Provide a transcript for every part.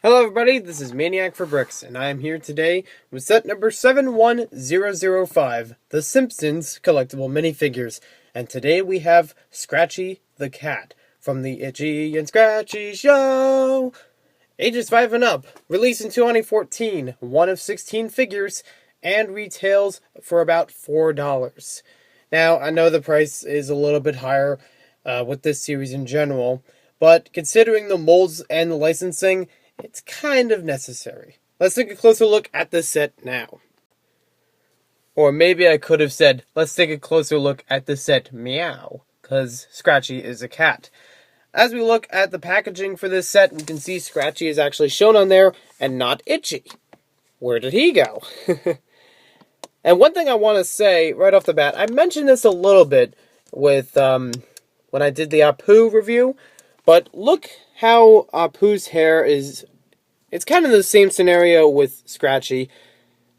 Hello everybody, this is Maniac for Bricks, and I am here today with set number 71005, the Simpsons collectible minifigures. And today we have Scratchy the Cat from the Itchy and Scratchy Show! Ages 5 and up, released in 2014, one of 16 figures, and retails for about $4. Now, I know the price is a little bit higher with this series in general, but considering the molds and the licensing, it's kind of necessary. Let's take a closer look at this set now. Or maybe I could have said, let's take a closer look at the set meow, because Scratchy is a cat. As we look at the packaging for this set, we can see Scratchy is actually shown on there and not Itchy. Where did he go? And one thing I want to say right off the bat, I mentioned this a little bit with when I did the Apu review, but look how Apu's hair is. It's kind of the same scenario with Scratchy.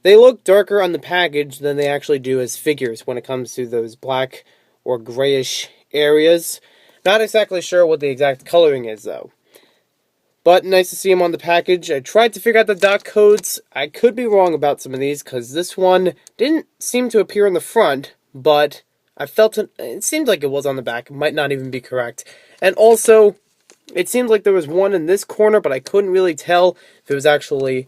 They look darker on the package than they actually do as figures when it comes to those black or grayish areas. Not exactly sure what the exact coloring is though. But nice to see them on the package. I tried to figure out the dot codes. I could be wrong about some of these because this one didn't seem to appear on the front, but I felt it seemed like it was on the back. It might not even be correct. And also, it seems like there was one in this corner, but I couldn't really tell if it was actually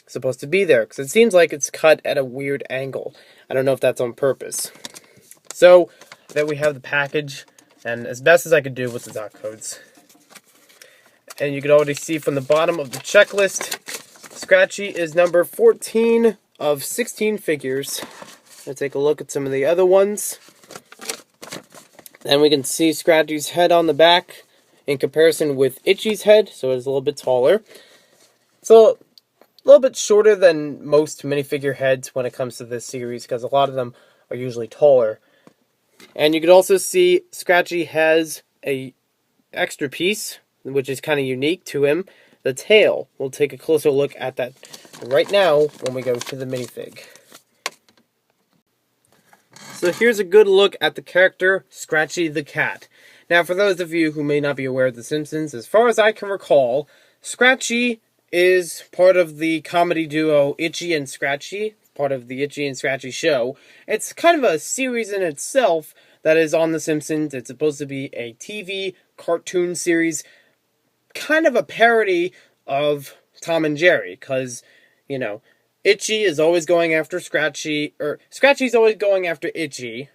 supposed to be there, because it seems like it's cut at a weird angle. I don't know if that's on purpose. So, there we have the package, and as best as I could do with the dot codes. And you can already see from the bottom of the checklist, Scratchy is number 14 of 16 figures. Let's take a look at some of the other ones. Then we can see Scratchy's head on the back in comparison with Itchy's head, so it's a little bit taller. So, a little bit shorter than most minifigure heads when it comes to this series, because a lot of them are usually taller. And you can also see Scratchy has a extra piece, which is kind of unique to him, the tail. We'll take a closer look at that right now when we go to the minifig. So here's a good look at the character, Scratchy the Cat. Now, for those of you who may not be aware of The Simpsons, as far as I can recall, Scratchy is part of the comedy duo Itchy and Scratchy, part of the Itchy and Scratchy Show. It's kind of a series in itself that is on The Simpsons. It's supposed to be a TV cartoon series, kind of a parody of Tom and Jerry, because, you know, Itchy is always going after Scratchy, or Scratchy's always going after Itchy,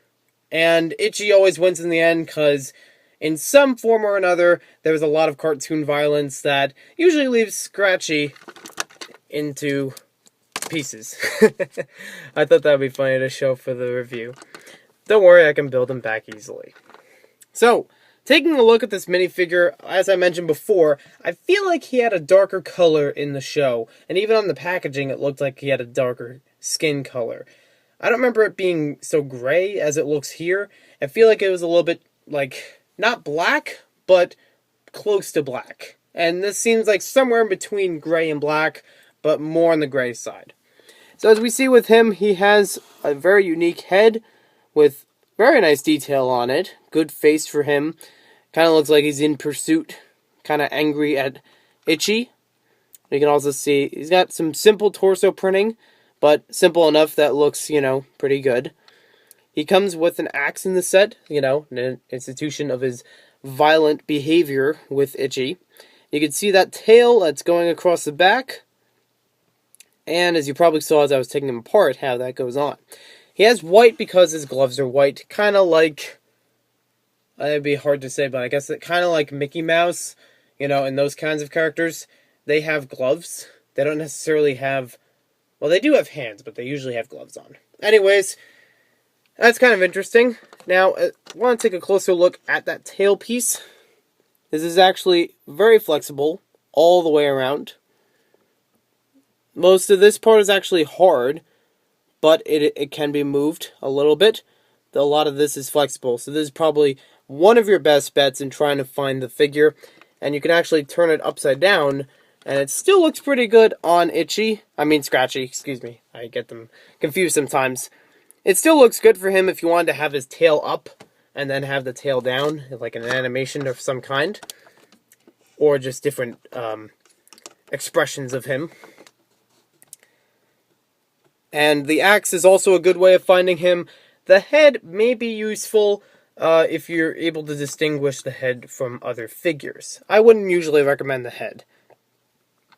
and Itchy always wins in the end because in some form or another, there was a lot of cartoon violence that usually leaves Scratchy into pieces. I thought that would be funny to show for the review. Don't worry, I can build him back easily. So, taking a look at this minifigure, as I mentioned before, I feel like he had a darker color in the show. And even on the packaging, it looked like he had a darker skin color. I don't remember it being so gray as it looks here. I feel like it was a little bit, like, not black, but close to black. And this seems like somewhere in between gray and black, but more on the gray side. So as we see with him, he has a very unique head with very nice detail on it. Good face for him. Kind of looks like he's in pursuit. Kind of angry at Itchy. You can also see he's got some simple torso printing, but simple enough that looks, you know, pretty good. He comes with an axe in the set, you know, an institution of his violent behavior with Itchy. You can see that tail that's going across the back. And as you probably saw as I was taking him apart, how that goes on. He has white because his gloves are white, kind of like, it'd be hard to say, but I guess it kind of like Mickey Mouse, you know, and those kinds of characters. They have gloves. They don't necessarily have, well, they do have hands, but they usually have gloves on. Anyways, that's kind of interesting. Now, I want to take a closer look at that tail piece. This is actually very flexible all the way around. Most of this part is actually hard, but it can be moved a little bit. A lot of this is flexible, so this is probably one of your best bets in trying to find the figure. And you can actually turn it upside down, and it still looks pretty good on Scratchy, excuse me. I get them confused sometimes. It still looks good for him if you wanted to have his tail up and then have the tail down, like an animation of some kind. Or just different expressions of him. And the axe is also a good way of finding him. The head may be useful if you're able to distinguish the head from other figures. I wouldn't usually recommend the head.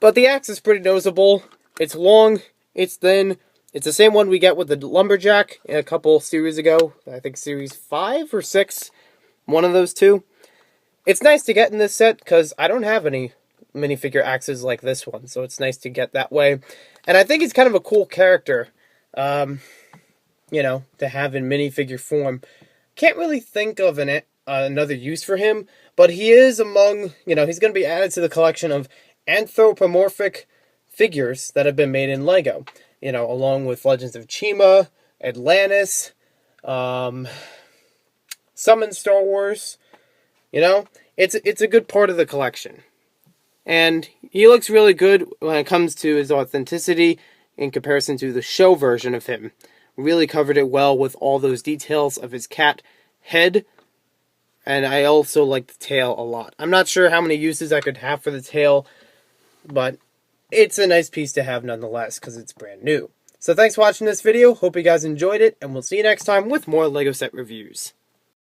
But the axe is pretty noticeable. It's long, it's thin. It's the same one we get with the lumberjack a couple series ago. I think series 5 or 6. One of those two. It's nice to get in this set because I don't have any minifigure axes like this one. So it's nice to get that way. And I think he's kind of a cool character, you know, to have in minifigure form. Can't really think of another use for him. But he is among, you know, he's going to be added to the collection of anthropomorphic figures that have been made in Lego. You know, along with Legends of Chima, Atlantis, some in Star Wars. You know, it's a good part of the collection. And he looks really good when it comes to his authenticity in comparison to the show version of him. Really covered it well with all those details of his cat head. And I also like the tail a lot. I'm not sure how many uses I could have for the tail, but it's a nice piece to have nonetheless, because it's brand new. So thanks for watching this video, hope you guys enjoyed it, and we'll see you next time with more LEGO set reviews.